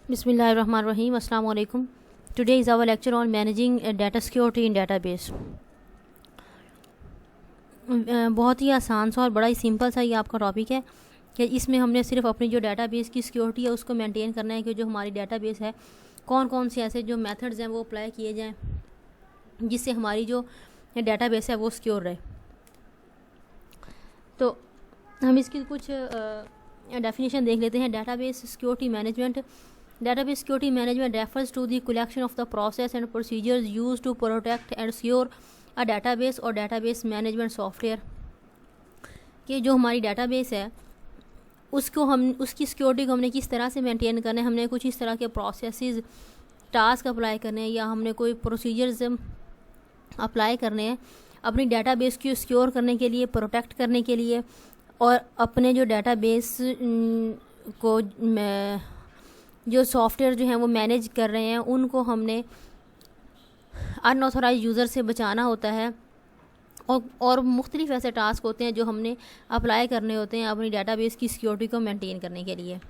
Bismillahirrahmanirrahim. Assalamu alaikum. Today is our lecture on managing data security in database. बहुत ही आसान सा और बड़ा ही सिंपल सा ये आपका टॉपिक है कि इसमें हमने सिर्फ अपनी जो डाटाबेस की सिक्योरिटी है उसको मेंटेन करना है कि जो हमारी डाटाबेस है कौन कौन से ऐसे जो मेथड्स हैं वो अप्लाई किए जाएं जिससे हमारी जो डाटाबेस है वो सिक्योर रहे। तो हम इसकी कुछ डेफिनेशन देख लेते हैं। Database security management Database security management refers to the collection of the process and procedures used to protect and secure a database or database management software। कि जो हमारी डाटाबेस है उसको हम उसकी सिक्योरिटी को हमने किस तरह से मेंटेन करना है, हमने कुछ इस तरह के प्रोसेसेस टास्क अप्लाई करने हैं या हमने कोई प्रोसीजर्स अप्लाई करने हैं अपनी डाटाबेस को सिक्योर करने के लिए, प्रोटेक्ट करने के लिए, और अपने जो डाटाबेस को जो सॉफ्टवेयर जो हैं वो मैनेज कर रहे हैं उनको हमने अनऑथोराइज यूज़र से बचाना होता है। और मुख्तलिफ ऐसे टास्क होते हैं जो हमने अप्लाई करने होते हैं अपनी डाटाबेस की सिक्योरिटी को मेंटेन करने के लिए।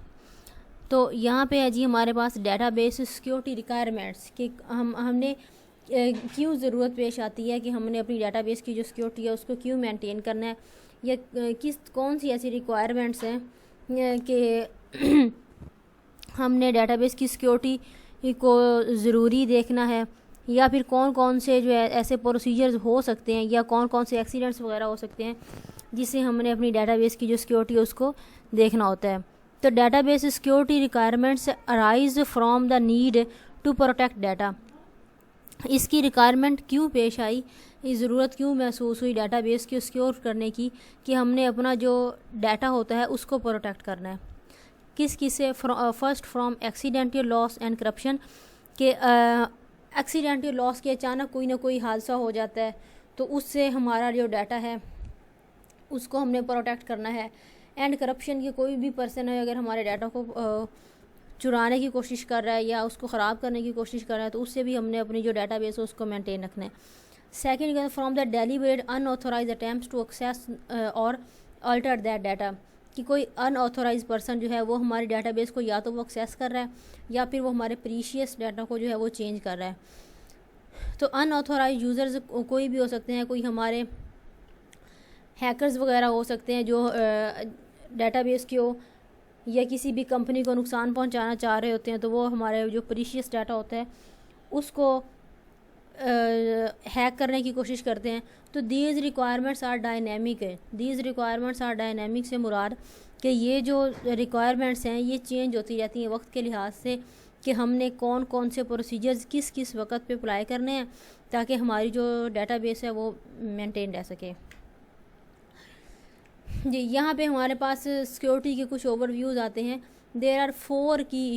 तो यहाँ पे है जी हमारे पास डाटाबेस सिक्योरिटी रिक्वायरमेंट्स कि हमने क्यों ज़रूरत पेश आती है कि हमने अपनी डाटाबेस की जो सिक्योरिटी है उसको क्यों मेंटेन करना है, या कौन सी ऐसी रिक्वायरमेंट्स हैं कि हमने डाटाबेस की सिक्योरिटी को ज़रूरी देखना है, या फिर कौन कौन से जो है ऐसे प्रोसीजर्स हो सकते हैं या कौन कौन से एक्सीडेंट्स वगैरह हो सकते हैं जिससे हमने अपनी डाटाबेस की जो सिक्योरिटी है उसको देखना होता है। तो database security requirements arise from the need to protect data. इसकी रिक्वायरमेंट क्यों पेश आई, ये ज़रूरत क्यों महसूस हुई डाटाबेस को सिक्योर करने की कि हमने अपना जो डाटा होता है उसको प्रोटेक्ट करना है। किस से? First from accidental loss and corruption के एक्सीडेंटल लॉस के अचानक कोई ना कोई हादसा हो जाता है तो उससे हमारा जो डाटा है उसको हमने प्रोटेक्ट करना है। एंड करप्शन के कोई भी पर्सन है अगर हमारे डाटा को चुराने की कोशिश कर रहा है या उसको ख़राब करने की कोशिश कर रहा है तो उससे भी हमने अपनी जो डाटाबेस है उसको मेंटेन रखना है। Second, from the deliberate unauthorised attempts to access और अल्टर दैट डाटा, कि कोई अनऑथोराइज पर्सन जो है वो हमारी डाटाबेस को या तो वो एक्सेस कर रहा है या फिर वो हमारे प्रीशियस डाटा को जो है वो चेंज कर रहा है। तो अनऑथोराइज यूज़र्स कोई भी हो सकते हैं, कोई हमारे हैकर्स वगैरह हो सकते हैं जो डाटाबेस को या किसी भी कंपनी को नुकसान पहुंचाना चाह रहे होते हैं, तो वो हमारे जो प्रीशियस डाटा होता है उसको हैक करने की कोशिश करते हैं। तो दीज रिक्वायरमेंट्स आर डायनेमिक है। दीज रिक्वायरमेंट्स आर डायनेमिक से मुराद कि ये जो रिक्वायरमेंट्स हैं ये चेंज होती रहती हैं वक्त के लिहाज से कि हमने कौन कौन से प्रोसीजर्स किस किस वक्त पे अप्लाई करने हैं ताकि हमारी जो डाटाबेस है वो मेंटेन रह सके। जी यहाँ पे हमारे पास सिक्योरिटी के कुछ ओवरव्यूज़ आते हैं। There are 4 key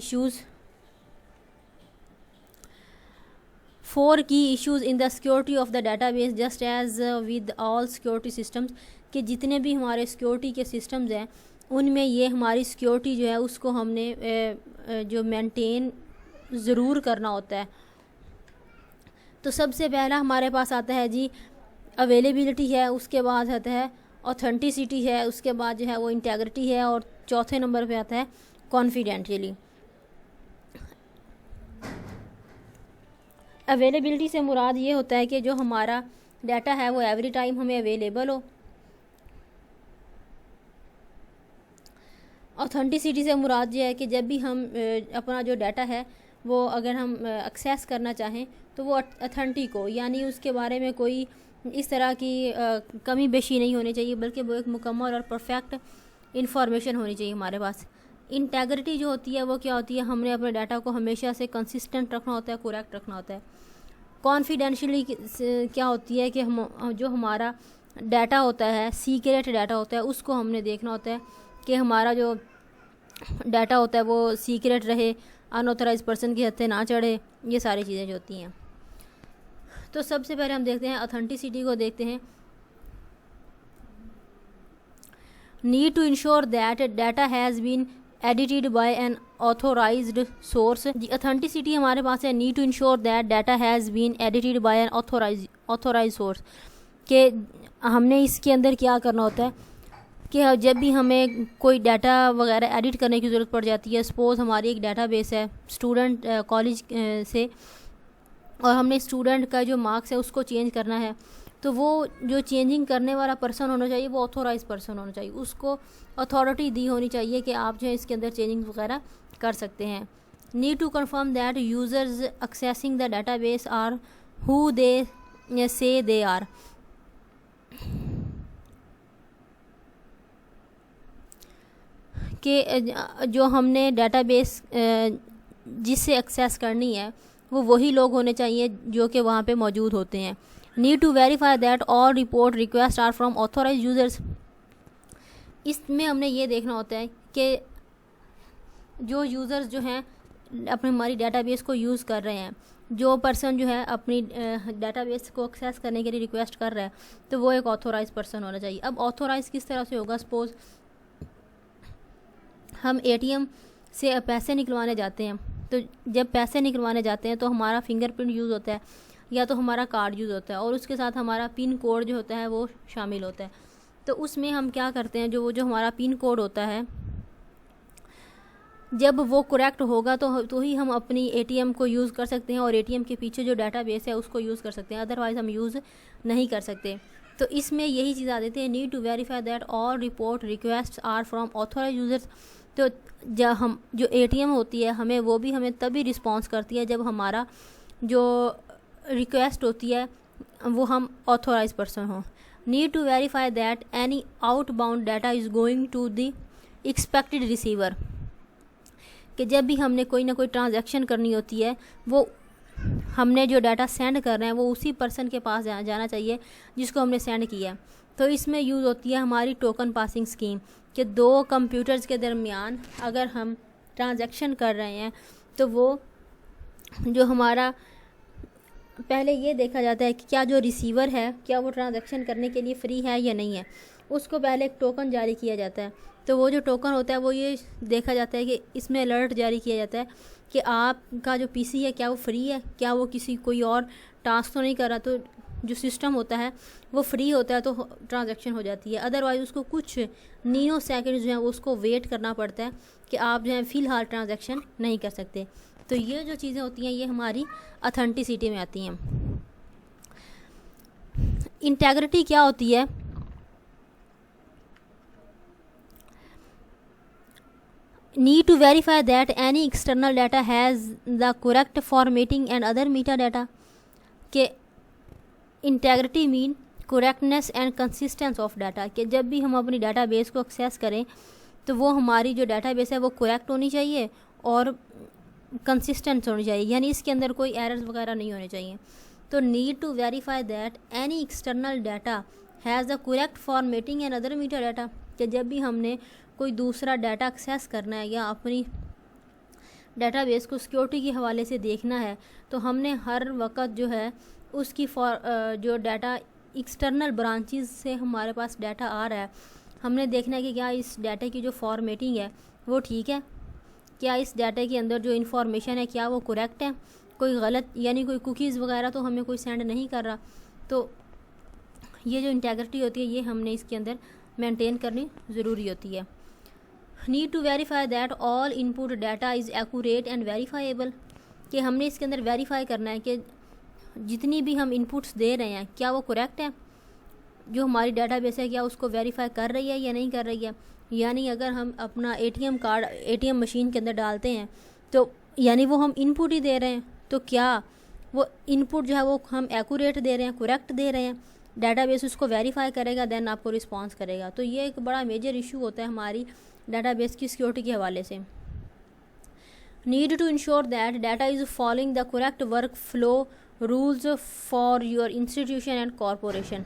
issues in the security of the database just as with all security systems, कि जितने भी हमारे सिक्योरिटी के सिस्टम्स हैं उनमें ये हमारी सिक्योरिटी जो है उसको हमने जो मेंटेन ज़रूर करना होता है। तो सबसे पहला हमारे पास आता है जी अवेलेबिलिटी है, उसके बाद आता है ऑथेंटिसिटी है, उसके बाद जो है वो इंटेग्रिटी है, और चौथे नंबर पे आता है कॉन्फिडेंशियली। अवेलेबिलिटी से मुराद ये होता है कि जो हमारा डाटा है वो एवरी टाइम हमें अवेलेबल हो। ऑथेंटिसिटी से मुराद ये है कि जब भी हम अपना जो डाटा है वो अगर हम एक्सेस करना चाहें तो वो ऑथेंटिक हो, यानी उसके बारे में कोई इस तरह की कमी बेशी नहीं होनी चाहिए बल्कि वो एक मुकम्मल और परफेक्ट इंफॉर्मेशन होनी चाहिए हमारे पास। इंटेग्रिटी जो होती है वो क्या होती है, हमने अपने डाटा को हमेशा से कंसिस्टेंट रखना होता है, करेक्ट रखना होता है। कॉन्फिडेंशियली क्या होती है कि हम जो हमारा डाटा होता है सीक्रेट डाटा होता है उसको हमने देखना होता है कि हमारा जो डाटा होता है वो सीक्रेट रहे, अनऑथराइज पर्सन के हत्थे ना चढ़े, ये सारी चीज़ें जो होती हैं। तो सबसे पहले हम देखते हैं ऑथेंटिसिटी को देखते हैं। Need to ensure that data has been edited by an authorised source. Authenticity हमारे पास है need to ensure that data has been edited by an authorised source, के हमने इसके अंदर क्या करना होता है कि जब भी हमें कोई डाटा वगैरह एडिट करने की ज़रूरत पड़ जाती है, सपोज़ हमारी एक डाटाबेस है स्टूडेंट कॉलेज से, और हमने स्टूडेंट का जो मार्क्स है उसको चेंज करना है, तो वो जो चेंजिंग करने वाला पर्सन होना चाहिए वो ऑथोराइज पर्सन होना चाहिए, उसको अथॉरिटी दी होनी चाहिए कि आप जो है इसके अंदर चेंजिंग वगैरह कर सकते हैं। Need to confirm that users accessing the database are who they say they are, कि जो हमने डाटाबेस जिससे एक्सेस करनी है वो वही लोग होने चाहिए जो कि वहाँ पे मौजूद होते हैं। Need to verify that all report request are from authorised users, इसमें हमने ये देखना होता है कि जो यूज़र्स जो हैं अपने हमारी डाटाबेस को यूज़ कर रहे हैं, जो पर्सन जो है अपनी डाटाबेस को एक्सेस करने के लिए रिक्वेस्ट कर रहा है, तो वो एक ऑथोराइज पर्सन होना चाहिए। अब ऑथोराइज किस तरह से होगा, सपोज़ हम एटीएम से पैसे निकलवाने जाते हैं, तो जब पैसे निकलवाने जाते हैं तो हमारा फिंगरप्रिंट यूज़ होता है या तो हमारा कार्ड यूज़ होता है, और उसके साथ हमारा पिन कोड जो होता है वो शामिल होता है। तो उसमें हम क्या करते हैं, जो हमारा पिन कोड होता है जब वो करेक्ट होगा तो ही हम अपनी एटीएम को यूज़ कर सकते हैं, और एटीएम के पीछे जो डाटाबेस है उसको यूज़ कर सकते हैं, अदरवाइज़ हम यूज़ नहीं कर सकते। तो इसमें यही चीज़ आ देती है, need to verify that all report request are from authorised users. तो जब हम जो एटीएम होती है हमें तभी रिस्पॉन्स करती है जब हमारा जो रिक्वेस्ट होती है वो हम ऑथोराइज पर्सन हों। Need to verify that any outbound data is going to the expected receiver, कि जब भी हमने कोई ना कोई ट्रांजैक्शन करनी होती है वो हमने जो डाटा सेंड कर रहे हैं वो उसी पर्सन के पास जाना चाहिए जिसको हमने सेंड किया है। तो इसमें यूज़ होती है हमारी टोकन पासिंग स्कीम, कि दो कंप्यूटर्स के दरमियान अगर हम ट्रांजैक्शन कर रहे हैं तो वो जो हमारा पहले ये देखा जाता है कि क्या जो रिसीवर है क्या वो ट्रांजैक्शन करने के लिए फ़्री है या नहीं है, उसको पहले एक टोकन जारी किया जाता है। तो वो जो टोकन होता है वो ये देखा जाता है कि इसमें अलर्ट जारी किया जाता है कि आपका जो पीसी है क्या वो फ्री है, क्या वो कोई और टास्क तो नहीं कर रहा। तो जो सिस्टम होता है वो फ्री होता है तो ट्रांजैक्शन हो जाती है, अदरवाइज़ उसको कुछ नीनो सेकंड जो है वो उसको वेट करना पड़ता है कि आप जो है फ़िलहाल ट्रांजैक्शन नहीं कर सकते। तो ये जो चीज़ें होती हैं ये हमारी ऑथेंटिसिटी में आती हैं। इंटेग्रिटी क्या होती है, need to verify that any external data has the correct formatting and other metadata, के integrity mean correctness and consistency of data, कि जब भी हम अपनी डाटाबेस को एक्सेस करें तो वो हमारी जो डाटाबेस है वो करेक्ट होनी चाहिए और कंसिस्टेंट होनी चाहिए, यानी इसके अंदर कोई एरर्स वगैरह नहीं होने चाहिए। तो need to verify that any external data has the correct formatting and other meta data, कि जब भी हमने कोई दूसरा डाटा एक्सेस करना है या अपनी डाटाबेस को सिक्योरिटी के हवाले से देखना है तो हमने हर वक्त जो है उसकी जो डाटा एक्सटर्नल ब्रांचेस से हमारे पास डाटा आ रहा है, हमने देखना है कि क्या इस डाटा की जो फॉर्मेटिंग है वो ठीक है, क्या इस डाटा के अंदर जो इन्फॉर्मेशन है क्या वो करेक्ट है, कोई गलत यानी कोई कुकीज़ वगैरह तो हमें कोई सेंड नहीं कर रहा। तो ये जो इंटेग्रिटी होती है ये हमने इसके अंदर मेंटेन करनी ज़रूरी होती है। Need to verify that all input data is accurate and verifiable, कि हमने इसके अंदर वेरीफाई करना है कि जितनी भी हम इनपुट्स दे रहे हैं क्या वो करेक्ट है, जो हमारी डाटाबेस है क्या उसको वेरीफाई कर रही है या नहीं कर रही है। यानी अगर हम अपना एटीएम कार्ड एटीएम मशीन के अंदर डालते हैं तो यानी वो हम इनपुट ही दे रहे हैं, तो क्या वो इनपुट जो है वो हम एक्यूरेट दे रहे हैं, करेक्ट दे रहे हैं, डाटाबेस उसको वेरीफाई करेगा देन आपको रिस्पॉन्स करेगा। तो ये एक बड़ा मेजर इशू होता है हमारी डाटाबेस की सिक्योरिटी के हवाले से। Need to ensure that data is following the correct workflow rules for your institution and corporation,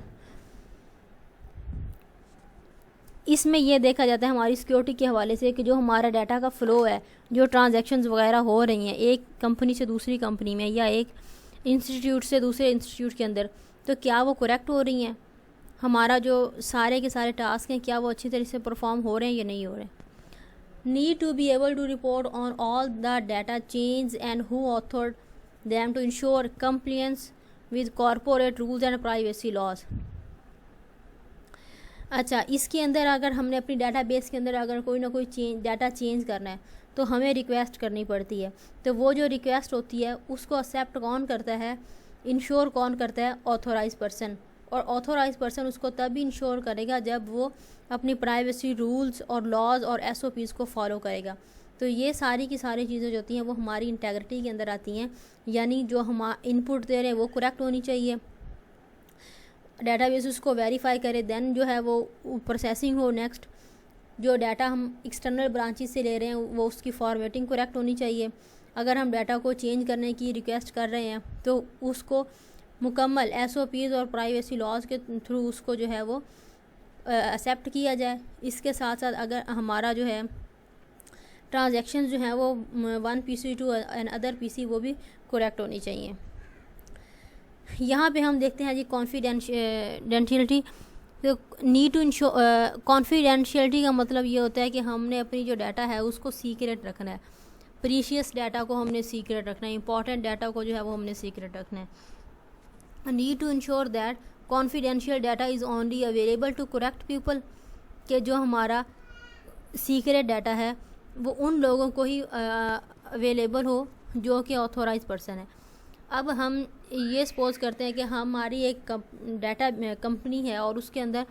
इसमें यह देखा जाता है हमारी सिक्योरिटी के हवाले से कि जो हमारा डाटा का फ़्लो है, जो ट्रांजैक्शंस वगैरह हो रही हैं एक कंपनी से दूसरी कंपनी में या एक इंस्टीट्यूट से दूसरे इंस्टीट्यूट के अंदर, तो क्या वो करेक्ट हो रही हैं, हमारा जो सारे के सारे टास्क हैं क्या वो अच्छी तरह से परफॉर्म हो रहे हैं या नहीं हो रहे। Need to be able to report on all the data change and who authored them to ensure compliance with corporate rules and privacy laws, अच्छा, इसके अंदर अगर हमने अपनी डाटाबेस के अंदर अगर कोई ना कोई डाटा चेंज करना है तो हमें रिक्वेस्ट करनी पड़ती है। तो वो जो रिक्वेस्ट होती है उसको एक्सेप्ट कौन करता है, इंश्योर कौन करता है, ऑथोराइज पर्सन। और ऑथोराइज पर्सन उसको तभी इंश्योर करेगा जब वो अपनी प्राइवेसी रूल्स और लॉज और SOPs को फॉलो करेगा। तो ये सारी की सारी चीज़ें जो होती हैं वो हमारी इंटेग्रिटी के अंदर आती हैं, यानी जो हम इनपुट दे रहे हैं वो करेक्ट होनी चाहिए, डाटाबेस उसको वेरीफाई करे, देन जो है वो प्रोसेसिंग हो। नेक्स्ट जो डाटा हम एक्सटर्नल ब्रांचेस से ले रहे हैं वो उसकी फॉर्मेटिंग करेक्ट होनी चाहिए। अगर हम डाटा को चेंज करने की रिक्वेस्ट कर रहे हैं तो उसको मुकम्मल SOPs और प्राइवेसी लॉज के थ्रू उसको जो है वो एक्सेप्ट किया जाए। इसके साथ साथ अगर हमारा जो है ट्रांजैक्शन जो है वो one PC to another PC वो भी करेक्ट होनी चाहिए। यहाँ पे हम देखते हैं जी कॉन्फिडेंशियलिटी। तो नीड टू इंश्योर कॉन्फिडेंशियलिटी का मतलब ये होता है कि हमने अपनी जो डाटा है उसको सीक्रेट रखना है, प्रीशियस डाटा को हमने सीक्रेट रखना है, इंपॉर्टेंट डाटा को जो है वो हमने सीक्रेट रखना है। Need to ensure that confidential data is only available to correct people, कि जो हमारा सीक्रेट डाटा है वो उन लोगों को ही अवेलेबल हो जो कि ऑथोराइज पर्सन है। अब हम ये सपोज करते हैं कि हमारी एक डाटा कंपनी है और उसके अंदर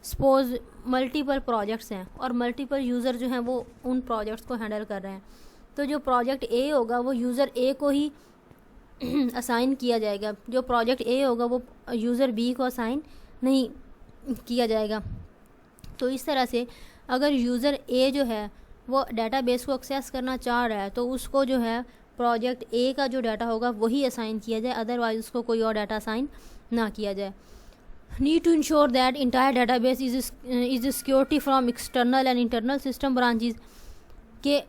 सपोज मल्टीपल प्रोजेक्ट्स हैं और मल्टीपल यूज़र जो हैं वो उन प्रोजेक्ट्स को हैंडल कर रहे हैं। तो जो प्रोजेक्ट A होगा वो यूज़र A को ही असाइन किया जाएगा, जो प्रोजेक्ट A होगा वो यूज़र B को असाइन नहीं किया जाएगा। तो इस तरह से अगर यूज़र A जो है वो डाटाबेस को एक्सेस करना चाह रहा है तो उसको जो है प्रोजेक्ट A का जो डाटा होगा वही असाइन किया जाए, अदरवाइज उसको कोई और डाटा असाइन ना किया जाए। Need to ensure that entire database is security from external and internal system branches के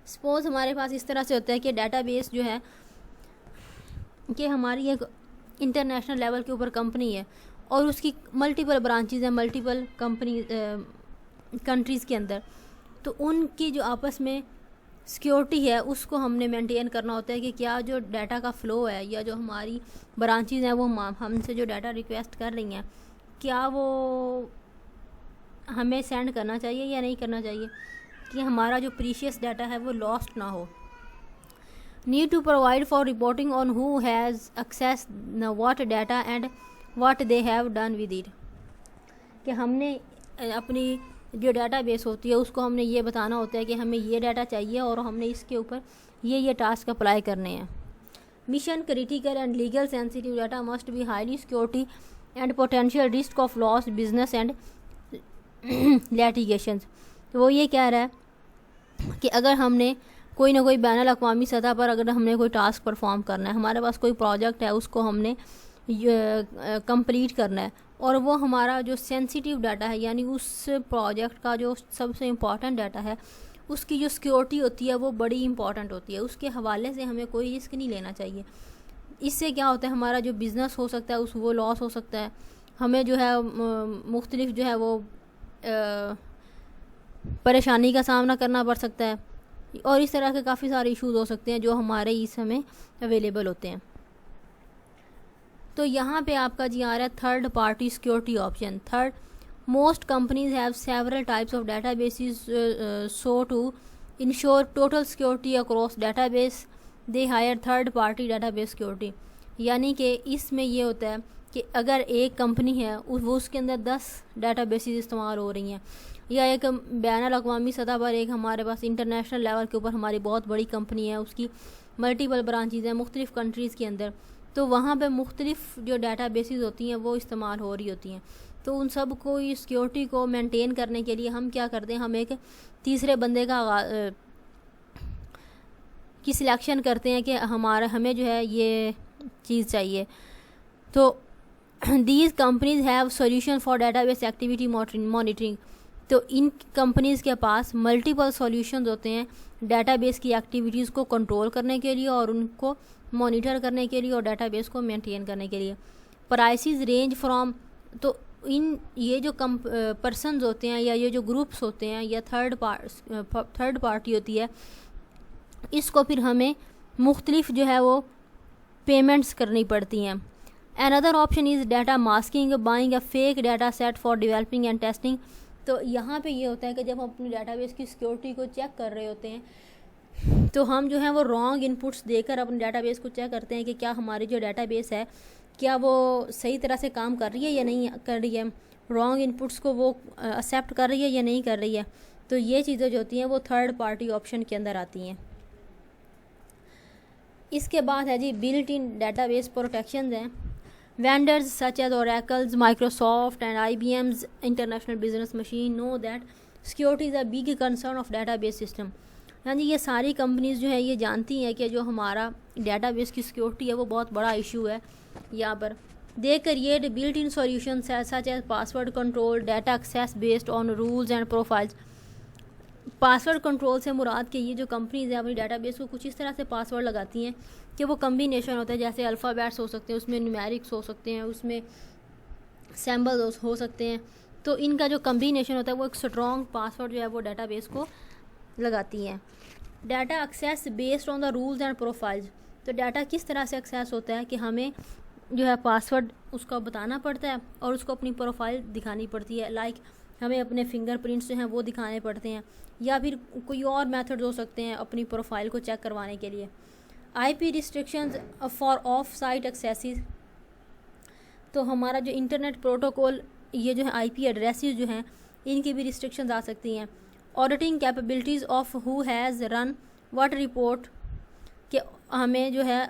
सपोज हमारे पास इस तरह से होता है कि डाटाबेस जो है कि हमारी एक इंटरनेशनल लेवल के ऊपर कंपनी है और उसकी मल्टीपल ब्रांचेस हैं मल्टीपल कंट्रीज़ के अंदर। तो उनकी जो आपस में सिक्योरिटी है उसको हमने मेंटेन करना होता है कि क्या जो डाटा का फ़्लो है या जो हमारी ब्रांचेस हैं वो हमसे जो डाटा रिक्वेस्ट कर रही हैं क्या वो हमें सेंड करना चाहिए या नहीं करना चाहिए, कि हमारा जो प्रीशियस डाटा है वो लॉस्ट ना हो। Need to provide for reporting on who has access what data and what they have done with it, कि हमने अपनी जो डाटाबेस होती है उसको हमने ये बताना होता है कि हमें ये डाटा चाहिए और हमने इसके ऊपर ये टास्क अप्लाई करने हैं। Mission critical and legal sensitive data must be highly security and potential risk of loss business and litigations. तो वो ये कह रहा है कि अगर हमने कोई ना कोई बैनुल अक़वामी सतह पर अगर हमने कोई टास्क परफॉर्म करना है, हमारे पास कोई प्रोजेक्ट है उसको हमने कंप्लीट करना है और वो हमारा जो सेंसिटिव डाटा है यानी उस प्रोजेक्ट का जो सबसे इम्पॉर्टेंट डाटा है उसकी जो सिक्योरिटी होती है वो बड़ी इंपॉर्टेंट होती है, उसके हवाले से हमें कोई रिस्क नहीं लेना चाहिए। इससे क्या होता है हमारा जो बिज़नेस हो सकता है वो लॉस हो सकता है, हमें जो है मुख्तलिफ जो है वो परेशानी का सामना करना पड़ सकता है और इस तरह के काफ़ी सारे इश्यूज़ हो सकते हैं जो हमारे इस समय अवेलेबल होते हैं। तो यहाँ पे आपका जी आ रहा है third party security option. Third, most companies have several types of databases so to ensure total security across database they hire third party database security. यानी कि इसमें ये होता है कि अगर एक कंपनी है वो उसके अंदर 10 डाटाबेसेस इस्तेमाल हो रही हैं या एक बैनुल अक़वामी सतह पर एक हमारे पास इंटरनेशनल लेवल के ऊपर हमारी बहुत बड़ी कंपनी है, उसकी मल्टीपल ब्रांचेज़ हैं मुख्तलिफ़ कंट्रीज़ के अंदर, तो वहाँ पे मुख्तलिफ़ जो डाटाबेसेस होती हैं वो इस्तेमाल हो रही होती हैं। तो उन सब को सिक्योरिटी को मेंटेन करने के लिए हम क्या करते हैं, हम एक तीसरे बंदे की सिलेक्शन करते हैं कि हमें जो है ये चीज़ चाहिए। तो these companies have solution for database activity monitoring. तो इन कंपनीज़ के पास मल्टीपल सॉल्यूशंस होते हैं डाटाबेस की एक्टिविटीज़ को कंट्रोल करने के लिए और उनको मॉनिटर करने के लिए और डाटाबेस को मेंटेन करने के लिए। प्राइसेस रेंज फ्रॉम, तो इन ये जो पर्सनस होते हैं या ये जो ग्रुप्स होते हैं या थर्ड पार्टी होती है, इसको फिर हमें मुख्तलिफ जो है वो पेमेंट्स करनी पड़ती हैं। Another option is data masking, buying a fake data set for developing and testing. तो यहाँ पे ये होता है कि जब हम अपनी डाटाबेस की सिक्योरिटी को चेक कर रहे होते हैं तो हम जो है वो रॉन्ग इनपुट्स देकर अपने डाटाबेस को चेक करते हैं कि क्या हमारी जो डाटाबेस है क्या वो सही तरह से काम कर रही है या नहीं कर रही है, रॉन्ग इनपुट्स को वो एक्सेप्ट कर रही है या नहीं कर रही है। तो ये चीज़ें जो होती हैं वो थर्ड पार्टी ऑप्शन के अंदर आती हैं। इसके बाद है जी बिल्ट इन डाटाबेस प्रोटेक्शन हैं। Vendors such as Oracle, Microsoft and IBM's International Business Machine know that security is a big concern of database system। यानी ये सारी कंपनीज जो है ये जानती हैं कि जो हमारा डेटाबेस की सिक्योरिटी है वो बहुत बड़ा इशू है यहाँ पर। They create built in solution such as password control, data access based on rules and profiles. Password control से मुराद के ये जो कंपनीज हैं अपनी डाटाबेस को कुछ इस तरह से पासवर्ड लगाती हैं कि वो कम्बिनेशन होता है, जैसे अल्फ़ाबेट्स हो सकते हैं, उसमें न्यूमेरिक्स हो सकते हैं, उसमें सिंबल्स हो सकते हैं। तो इनका जो कम्बिनेशन होता है वो एक स्ट्रॉन्ग पासवर्ड जो है वो डाटाबेस को लगाती हैं। Data access based on the rules and profiles. तो डाटा किस तरह से एक्सेस होता है कि हमें जो है पासवर्ड उसका बताना पड़ता है और उसको अपनी प्रोफाइल दिखानी पड़ती है, लाइक हमें अपने फिंगरप्रिंट्स जो हैं वो दिखाने पड़ते हैं, या फिर कोई और मेथड हो सकते हैं अपनी प्रोफाइल को चेक करवाने के लिए। IP restrictions for of site axes. तो हमारा जो इंटरनेट प्रोटोकॉल ये जो है IP एड्रेसेस जो हैं इनकी भी रिस्ट्रिक्शंस आ सकती हैं। Auditing capabilities of who has run what report, कि हमें जो है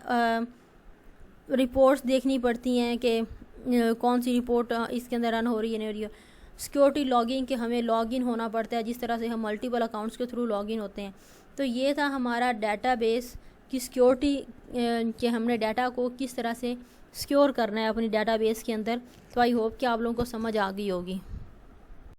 रिपोर्ट्स देखनी पड़ती हैं कि कौन सी रिपोर्ट इसके अंदर रन हो रही है नहीं हो रही है। सिक्योरिटी लॉगिंग, के हमें लॉगिन होना पड़ता है जिस तरह से हम मल्टीपल अकाउंट्स के थ्रू लॉगिन होते हैं। तो ये था हमारा डाटाबेस की सिक्योरिटी कि हमने डाटा को किस तरह से सिक्योर करना है अपनी डाटाबेस के अंदर। तो आई होप कि आप लोगों को समझ आ गई होगी।